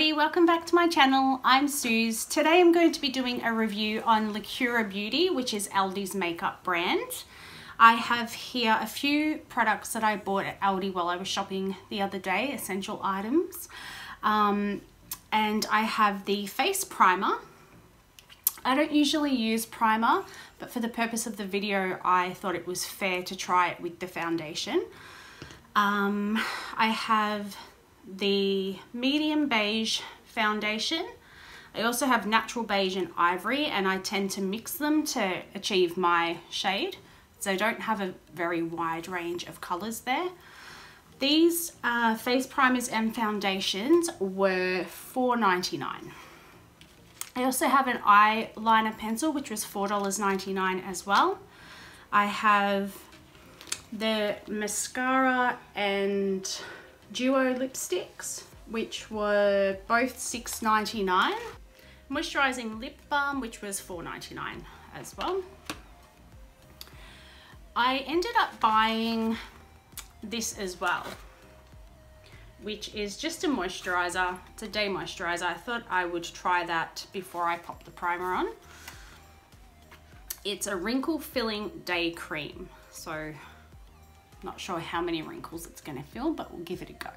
everybody, welcome back to my channel. I'm Suze. Today I'm going to be doing a review on Lacura Beauty, which is Aldi's makeup brand. I have here a few products that I bought at Aldi while I was shopping the other day, essential items. And I have the face primer. I don't usually use primer, but for the purpose of the video, I thought it was fair to try it with the foundation. I have the medium beige foundation. I also have natural beige and ivory, and I tend to mix them to achieve my shade. So I don't have a very wide range of colors there. These face primers and foundations were $4.99. I also have an eyeliner pencil, which was $4.99 as well. I have the mascara and duo lipsticks, which were both $6.99. Moisturizing lip balm, which was $4.99 as well. I ended up buying this as well, which is just a moisturizer. It's a day moisturizer. I thought I would try that before I pop the primer on. It's a wrinkle filling day cream, so not sure how many wrinkles it's going to fill, but we'll give it a go.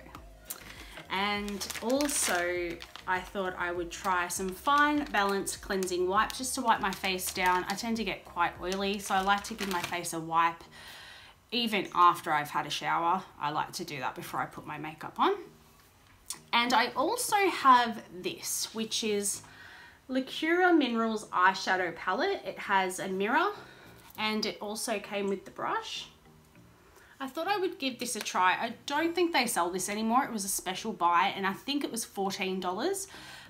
And also I thought I would try some fine balanced cleansing wipes just to wipe my face down. I tend to get quite oily, so I like to give my face a wipe even after I've had a shower. I like to do that before I put my makeup on. And I also have this, which is Lacura Minerals eyeshadow palette. It has a mirror and it also came with the brush. I thought I would give this a try. I don't think they sell this anymore. It was a special buy and I think it was $14,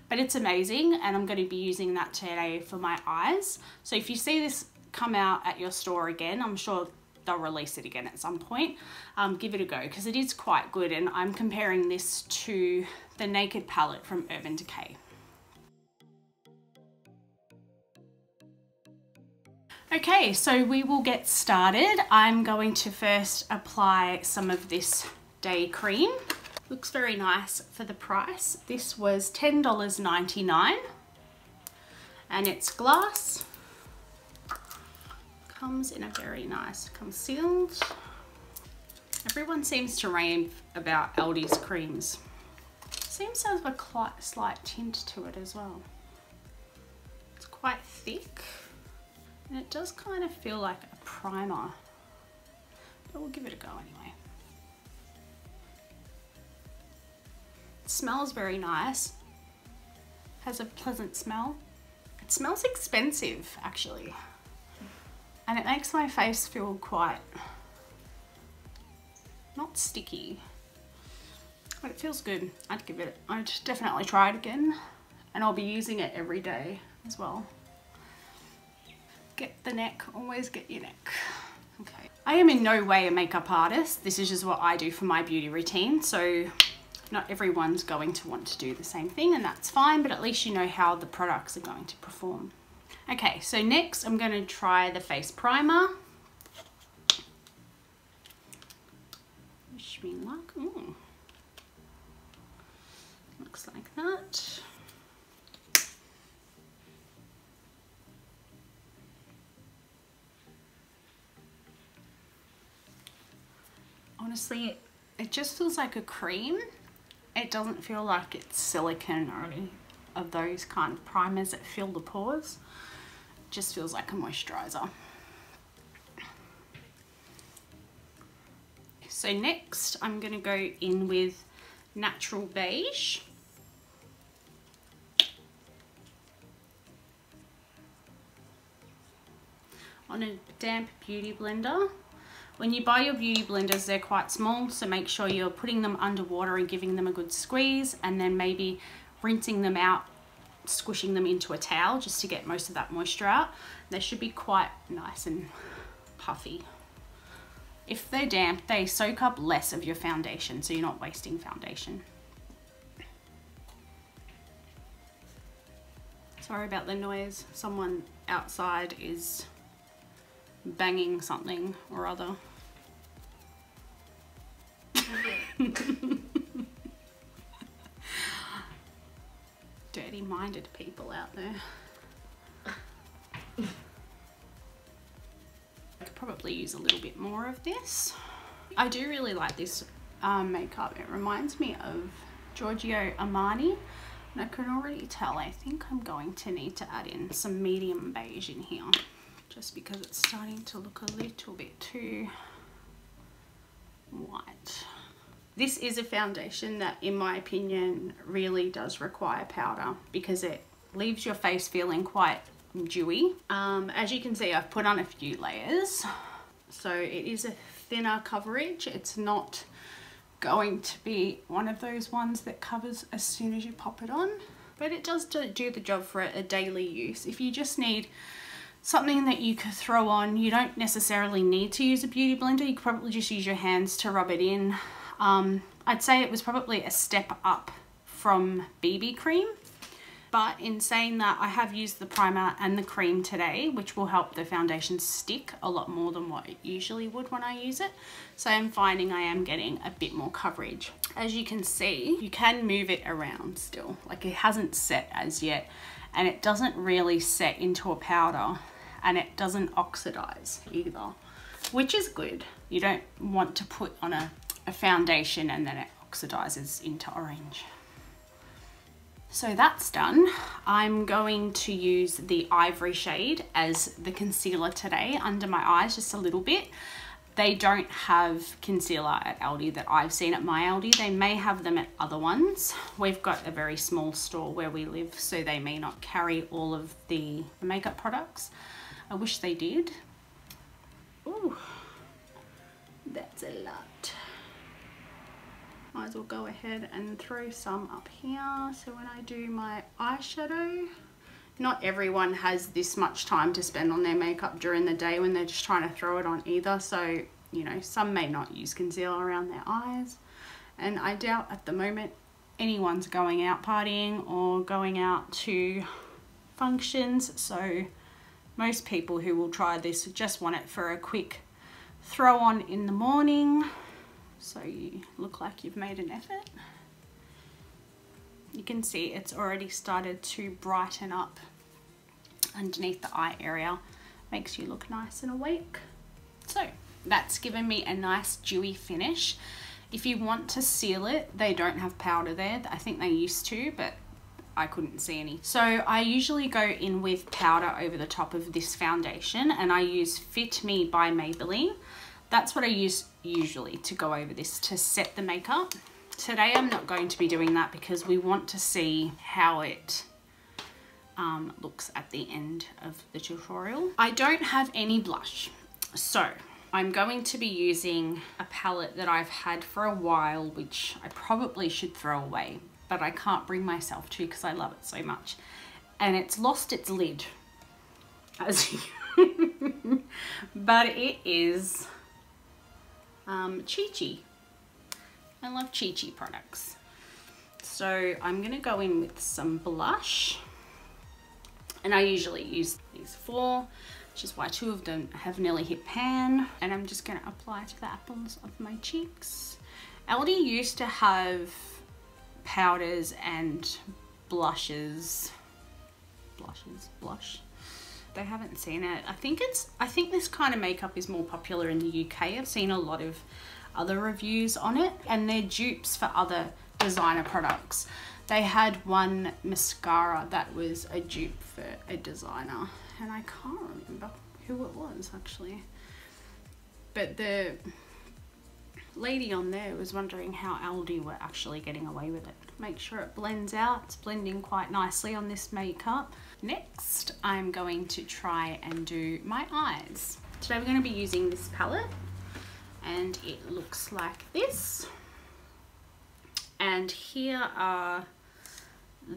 but it's amazing and I'm going to be using that today for my eyes. So if you see this come out at your store again, I'm sure they'll release it again at some point. Give it a go because it is quite good, and I'm comparing this to the Naked palette from Urban Decay. Okay, so we will get started. I'm going to first apply some of this day cream. Looks very nice for the price. This was $10.99 and it's glass. Comes in a very nice concealed. Everyone seems to rave about Aldi's creams. Seems to have a slight tint to it as well. It's quite thick. And it does kind of feel like a primer, but we'll give it a go anyway. It smells very nice. Has a pleasant smell. It smells expensive actually. And it makes my face feel quite, not sticky, but it feels good. I'd definitely try it again, and I'll be using it every day as well. Get the neck, always get your neck. Okay. I am in no way a makeup artist. This is just what I do for my beauty routine. So not everyone's going to want to do the same thing, and that's fine, but at least you know how the products are going to perform. Okay, so next I'm going to try the face primer. Wish me luck. Ooh. Looks like that. Honestly, it just feels like a cream. It doesn't feel like it's silicone or any of those kind of primers that fill the pores. It just feels like a moisturizer. So next I'm going to go in with natural beige. On a damp beauty blender. When you buy your beauty blenders, they're quite small, so make sure you're putting them underwater and giving them a good squeeze, and then maybe rinsing them out, squishing them into a towel just to get most of that moisture out. They should be quite nice and puffy. If they're damp, they soak up less of your foundation, so you're not wasting foundation. Sorry about the noise. Someone outside is banging something or other. pretty-minded people out there. I could probably use a little bit more of this. I do really like this makeup. It reminds me of Giorgio Armani. And I can already tell, I think I'm going to need to add in some medium beige in here, just because it's starting to look a little bit too white. This is a foundation that, in my opinion, really does require powder because it leaves your face feeling quite dewy. As you can see, I've put on a few layers, so it is a thinner coverage. It's not going to be one of those ones that covers as soon as you pop it on, but it does do the job for a daily use. If you just need something that you could throw on, you don't necessarily need to use a beauty blender. You could probably just use your hands to rub it in. I'd say it was probably a step up from BB cream, but in saying that, I have used the primer and the cream today, which will help the foundation stick a lot more than what it usually would when I use it. So I'm finding I am getting a bit more coverage. As you can see, you can move it around still. Like, it hasn't set as yet, and it doesn't really set into a powder, and it doesn't oxidize either, which is good. You don't want to put on a foundation and then it oxidizes into orange. So that's done. I'm going to use the ivory shade as the concealer today under my eyes, just a little bit. They don't have concealer at Aldi that I've seen at my Aldi. They may have them at other ones. We've got a very small store where we live, so they may not carry all of the makeup products. I wish they did. Ooh, that's a lot. Might as well go ahead and throw some up here. So when I do my eyeshadow, not everyone has this much time to spend on their makeup during the day when they're just trying to throw it on either. So, you know, some may not use concealer around their eyes. And I doubt at the moment anyone's going out partying or going out to functions. So most people who will try this just want it for a quick throw on in the morning, so you look like you've made an effort. You can see it's already started to brighten up underneath the eye area. Makes you look nice and awake. So that's given me a nice dewy finish. If you want to seal it, they don't have powder there. I think they used to, but I couldn't see any. So I usually go in with powder over the top of this foundation, and I use Fit Me by Maybelline. That's what I use usually to go over this to set the makeup. Today I'm not going to be doing that because we want to see how it looks at the end of the tutorial. I don't have any blush, so I'm going to be using a palette that I've had for a while, which I probably should throw away, but I can't bring myself to because I love it so much. And it's lost its lid, as you but it is Chi Chi. I love Chi Chi products. So I'm gonna go in with some blush, and I usually use these 4, which is why 2 of them have nearly hit pan, and I'm just gonna apply to the apples of my cheeks. Aldi used to have powders and blush. They haven't seen it. I think this kind of makeup is more popular in the UK. I've seen a lot of other reviews on it, and they're dupes for other designer products. They had one mascara that was a dupe for a designer, and I can't remember who it was actually, but the lady on there was wondering how Aldi were actually getting away with it. Make sure it blends out. It's blending quite nicely on this makeup. Next, I'm going to try and do my eyes. Today we're going to be using this palette, and it looks like this. And here are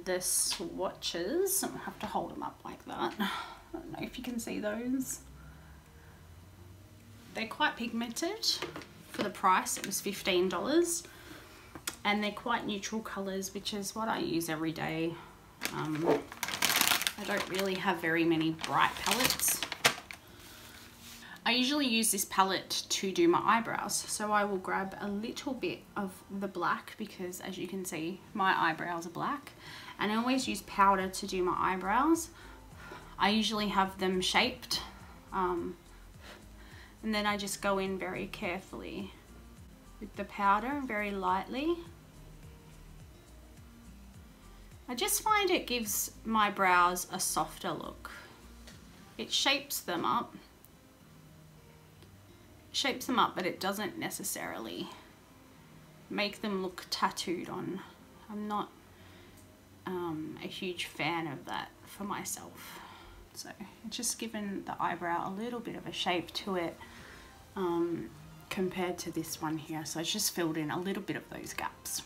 the swatches. I have to hold them up like that. I don't know if you can see those. They're quite pigmented. For the price, it was $15, and they're quite neutral colors, which is what I use every day. I don't really have very many bright palettes. I usually use this palette to do my eyebrows, so I will grab a little bit of the black because, as you can see, my eyebrows are black, And I always use powder to do my eyebrows. I usually have them shaped. And then I just go in very carefully with the powder and very lightly. I just find it gives my brows a softer look. It shapes them up. But it doesn't necessarily make them look tattooed on. I'm not a huge fan of that for myself. So it's just given the eyebrow a little bit of a shape to it compared to this one here. So it's just filled in a little bit of those gaps.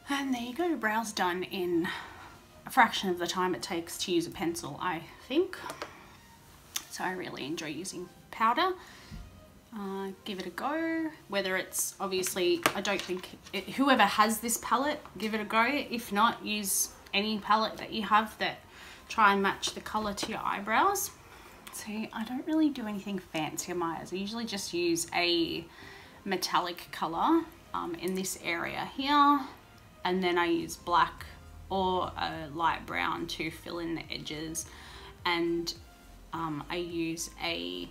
And there you go, brows done in a fraction of the time it takes to use a pencil, I think. So I really enjoy using powder. Give it a go. Whether it's, obviously, I don't think, whoever has this palette, give it a go. If not, use any palette that you have that try and match the color to your eyebrows. See, I don't really do anything fancy on my eyes. I usually just use a metallic color in this area here, and then I use black or a light brown to fill in the edges, and I use a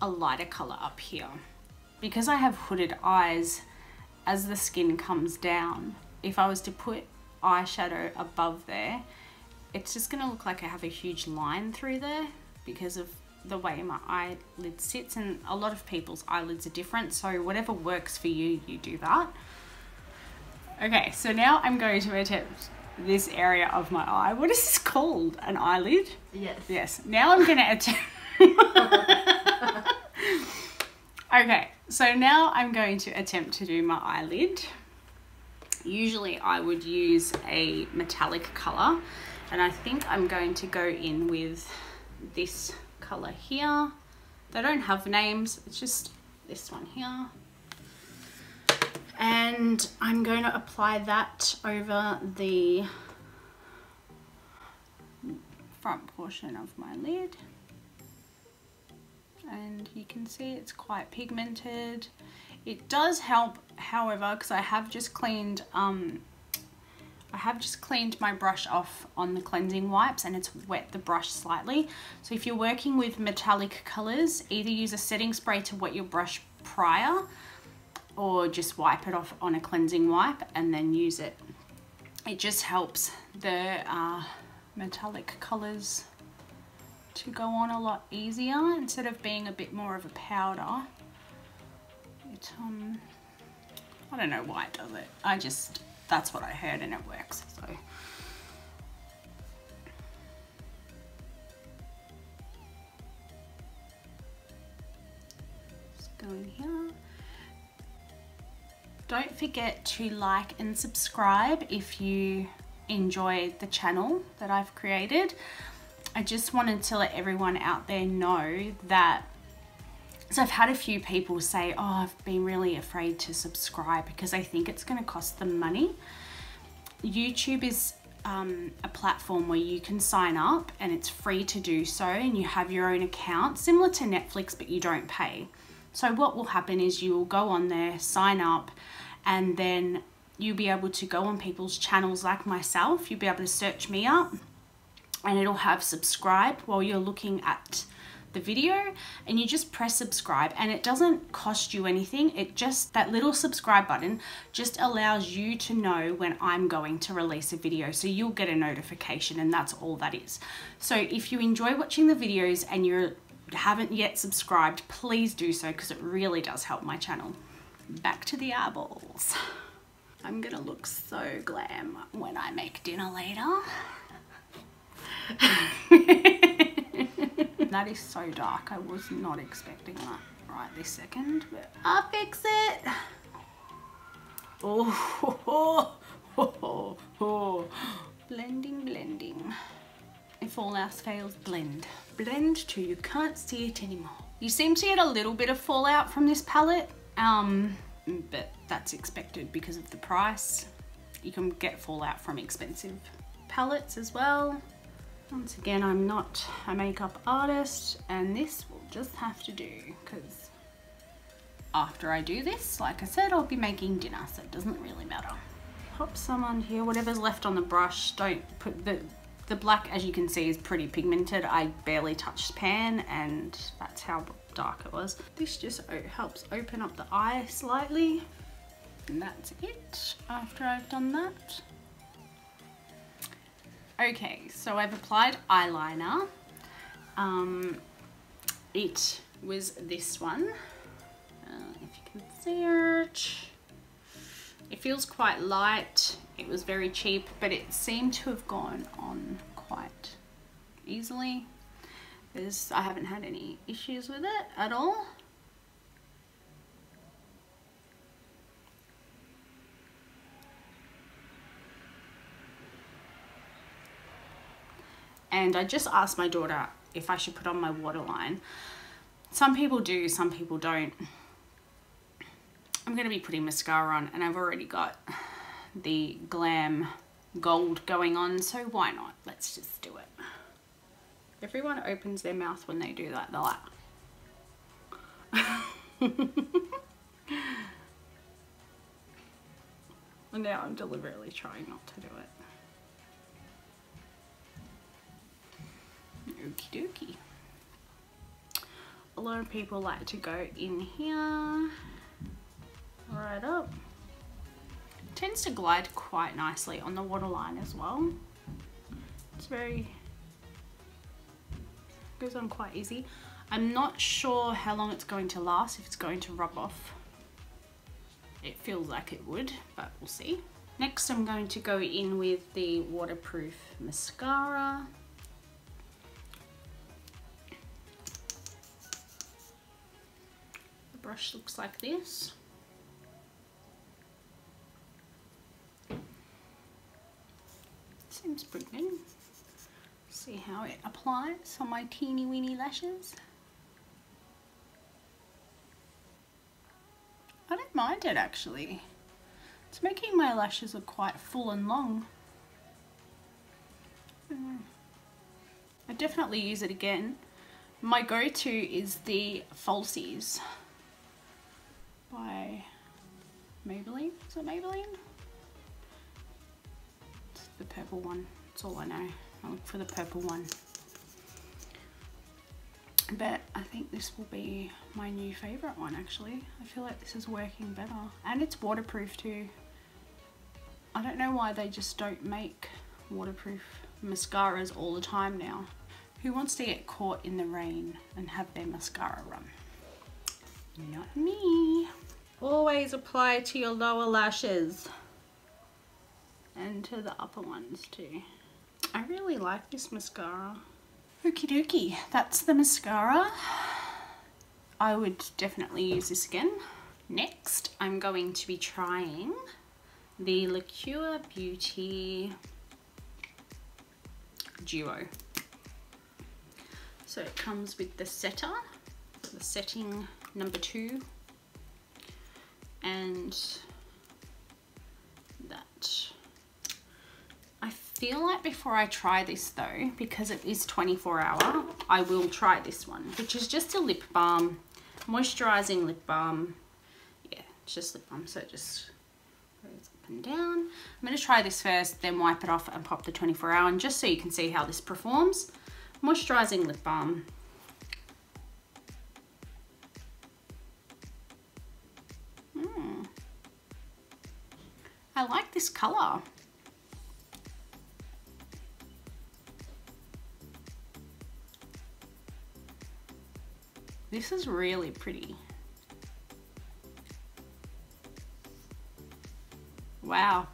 lighter color up here. Because I have hooded eyes, as the skin comes down, if I was to put eyeshadow above there, it's just gonna look like I have a huge line through there because of the way my eyelid sits, and a lot of people's eyelids are different, so whatever works for you, you do that. Okay, so now I'm going to attempt this area of my eye. What is this called? An eyelid? Yes. Yes. Now I'm gonna attempt Okay, so now I'm going to attempt to do my eyelid. Usually I would use a metallic color, and I think I'm going to go in with this color here. They don't have names, it's just this one here. And I'm going to apply that over the front portion of my lid. And you can see it's quite pigmented. It does help, however, because I have just cleaned my brush off on the cleansing wipes, and it's wet the brush slightly. So if you're working with metallic colors, either use a setting spray to wet your brush prior, or just wipe it off on a cleansing wipe and then use it. It just helps the metallic colors to go on a lot easier instead of being a bit more of a powder. It I don't know why it does it. That's what I heard, and it works. So just go in here. Don't forget to like and subscribe if you enjoy the channel that I've created. I just wanted to let everyone out there know that, so I've had a few people say, oh, I've been really afraid to subscribe because I think it's going to cost them money. YouTube is a platform where you can sign up and it's free to do so, and you have your own account, similar to Netflix, but you don't pay. So what will happen is you will go on there, sign up, and then you'll be able to go on people's channels like myself. You'll be able to search me up, and it'll have subscribe while you're looking at the video, and you just press subscribe, and it doesn't cost you anything. It just, that little subscribe button just allows you to know when I'm going to release a video, so you'll get a notification, and that's all that is. So if you enjoy watching the videos and you haven't yet subscribed, please do so, because it really does help my channel. Back to the eyeballs. I'm gonna look so glam when I make dinner later. That is so dark. I was not expecting that right this second, but I'll fix it. Oh. Blending, blending. If all else fails, blend. Blend till you can't see it anymore. You seem to get a little bit of fallout from this palette, but that's expected because of the price. You can get fallout from expensive palettes as well. Once again, I'm not a makeup artist, and this will just have to do, because after I do this, like I said, I'll be making dinner, so it doesn't really matter. pop some on here. Whatever's left on the brush, don't put the black, as you can see, is pretty pigmented. I barely touched the pan and that's how dark it was. This just helps open up the eye slightly. And that's it after I've done that. Okay, so I've applied eyeliner. It was this one. If you can see it. It feels quite light. It was very cheap, but it seemed to have gone on quite easily. I haven't had any issues with it at all. And I just asked my daughter if I should put on my waterline. Some people do, some people don't. I'm going to be putting mascara on and I've already got the Glam Gold going on, so why not? Let's just do it. Everyone opens their mouth when they do that. They're like... And now I'm deliberately trying not to do it. Okie dokie. A lot of people like to go in here, right up. It tends to glide quite nicely on the waterline as well. It's goes on quite easy. I'm not sure how long it's going to last, if it's going to rub off. It feels like it would, but we'll see. Next I'm going to go in with the waterproof mascara. Brush looks like this. Seems pretty good. See how it applies on my teeny weeny lashes. I don't mind it actually. It's making my lashes look quite full and long. I definitely use it again. My go-to is the Falsies by Maybelline. Is it Maybelline? It's the purple one. That's all I know. I look for the purple one. But I think this will be my new favourite one actually. I feel like this is working better. And it's waterproof too. I don't know why they just don't make waterproof mascaras all the time now. Who wants to get caught in the rain and have their mascara run? Not me. Always apply to your lower lashes and to the upper ones too. I really like this mascara. Okie dokie, that's the mascara. I would definitely use this again. Next, I'm going to be trying the Lacura Beauty Duo. So it comes with the setter, the setting number 2, and that. I feel like before I try this though, because it is 24-hour, I will try this one, which is just a lip balm, moisturizing lip balm. Yeah, it's just lip balm, so it just goes up and down. I'm going to try this first, then wipe it off and pop the 24-hour, and just so you can see how this performs. Moisturizing lip balm. I like this color. This is really pretty. Wow.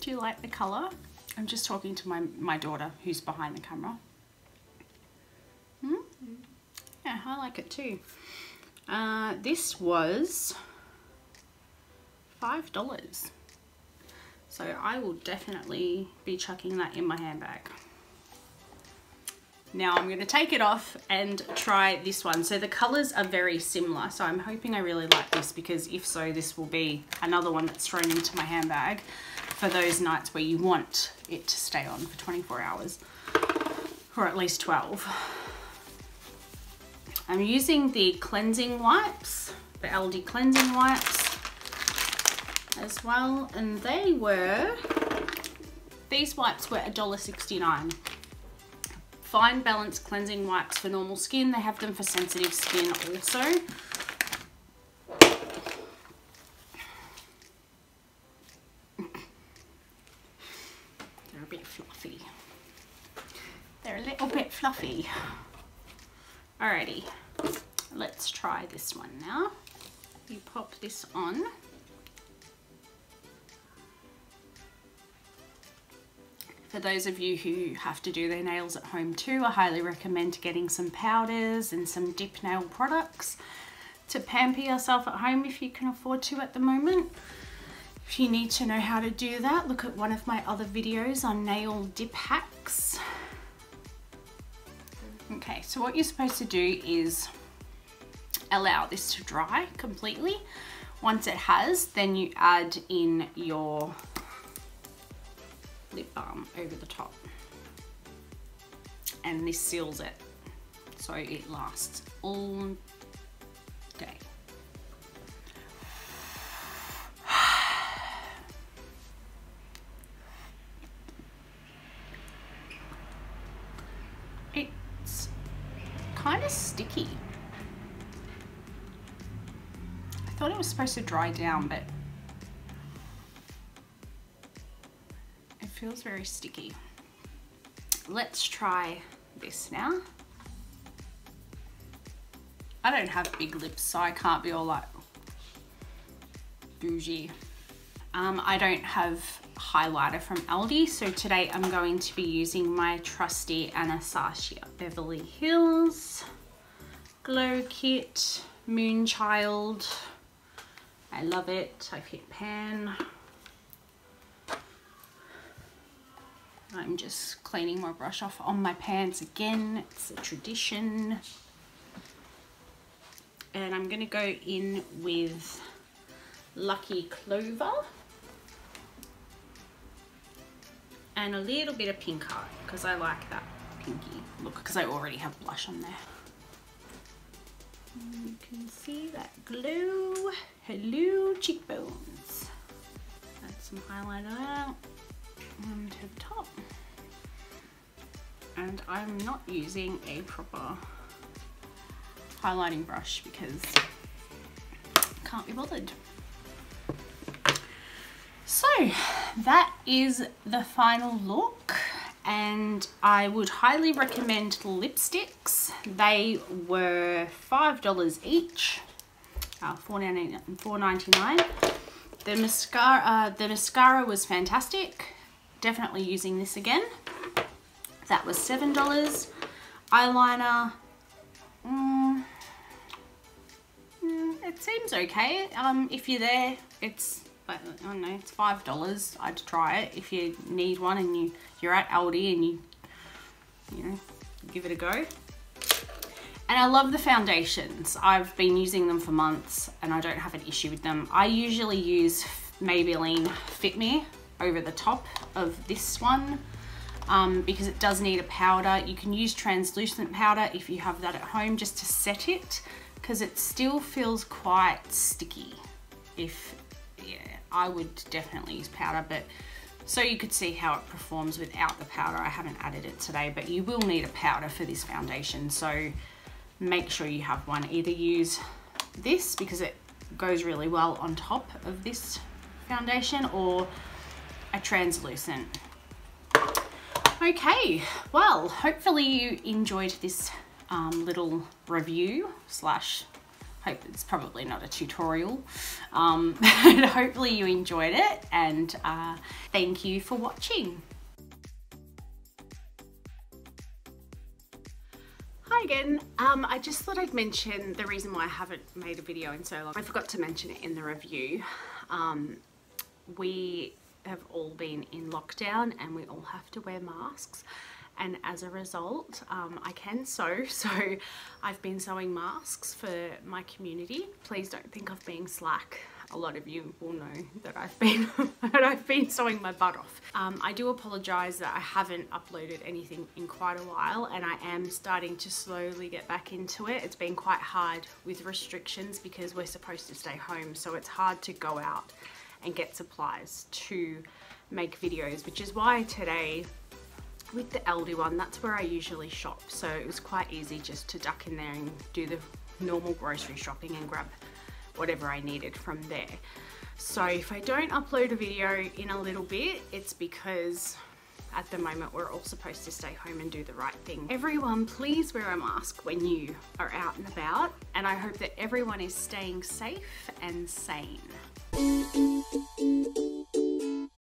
Do you like the color? I'm just talking to my daughter who's behind the camera. Yeah, I like it too. This was $5. So I will definitely be chucking that in my handbag. Now I'm going to take it off and try this one. So the colors are very similar. So I'm hoping I really like this, because if so, this will be another one that's thrown into my handbag for those nights where you want it to stay on for 24 hours or at least 12. I'm using the cleansing wipes, the Aldi cleansing wipes. as well, and these wipes were $1.69. Fine Balance cleansing wipes for normal skin. They have them for sensitive skin also. They're a bit fluffy. They're a little bit fluffy. Alrighty, let's try this one now. You pop this on. For those of you who have to do their nails at home too, I highly recommend getting some powders and some dip nail products to pamper yourself at home if you can afford to at the moment. If you need to know how to do that, look at one of my other videos on nail dip hacks. Okay, so what you're supposed to do is allow this to dry completely. Once it has, then you add in your lip balm over the top, and this seals it so it lasts all day. It's kind of sticky. I thought it was supposed to dry down, but it feels very sticky. Let's try this now. I don't have big lips, so I can't be all like bougie. I don't have highlighter from Aldi, so today I'm going to be using my trusty Anastasia Beverly Hills Glow Kit Moonchild. I love it. I've hit pan. I'm just cleaning my brush off on my pans again. It's a tradition. And I'm going to go in with Lucky Clover and a little bit of Pink Heart because I like that pinky look, because I already have blush on there. And you can see that glow. Hello, cheekbones. Add some highlighter out and to the top. And I'm not using a proper highlighting brush because I can't be bothered. So that is the final look, and I would highly recommend the lipsticks. They were $5 each, $4.99. The mascara was fantastic. Definitely using this again. That was $7. Eyeliner, it seems okay. If you're there, I don't know, it's $5. I'd try it if you need one and you're at Aldi and you know, give it a go. And I love the foundations. I've been using them for months and I don't have an issue with them. I usually use Maybelline Fit Me over the top of this one because it does need a powder. You can use translucent powder if you have that at home just to set it, because it still feels quite sticky. I would definitely use powder, but so you could see how it performs without the powder. I haven't added it today, but you will need a powder for this foundation, so make sure you have one. Either use this because it goes really well on top of this foundation, or a translucent. Okay, well, hopefully you enjoyed this little review slash, hope it's probably not a tutorial, but hopefully you enjoyed it, and thank you for watching. Hi again. I just thought I'd mention the reason why I haven't made a video in so long. I forgot to mention it in the review. We have all been in lockdown and we all have to wear masks, and as a result I can sew, so I've been sewing masks for my community. Please don't think of being slack. A lot of you will know that I've been sewing my butt off. I do apologize that I haven't uploaded anything in quite a while, and I am starting to slowly get back into it. It's been quite hard with restrictions because we're supposed to stay home, so it's hard to go out and get supplies to make videos, which is why today with the Aldi one, that's where I usually shop. So it was quite easy just to duck in there and do the normal grocery shopping and grab whatever I needed from there. So if I don't upload a video in a little bit, it's because at the moment we're all supposed to stay home and do the right thing. Everyone, please wear a mask when you are out and about, and I hope that everyone is staying safe and sane.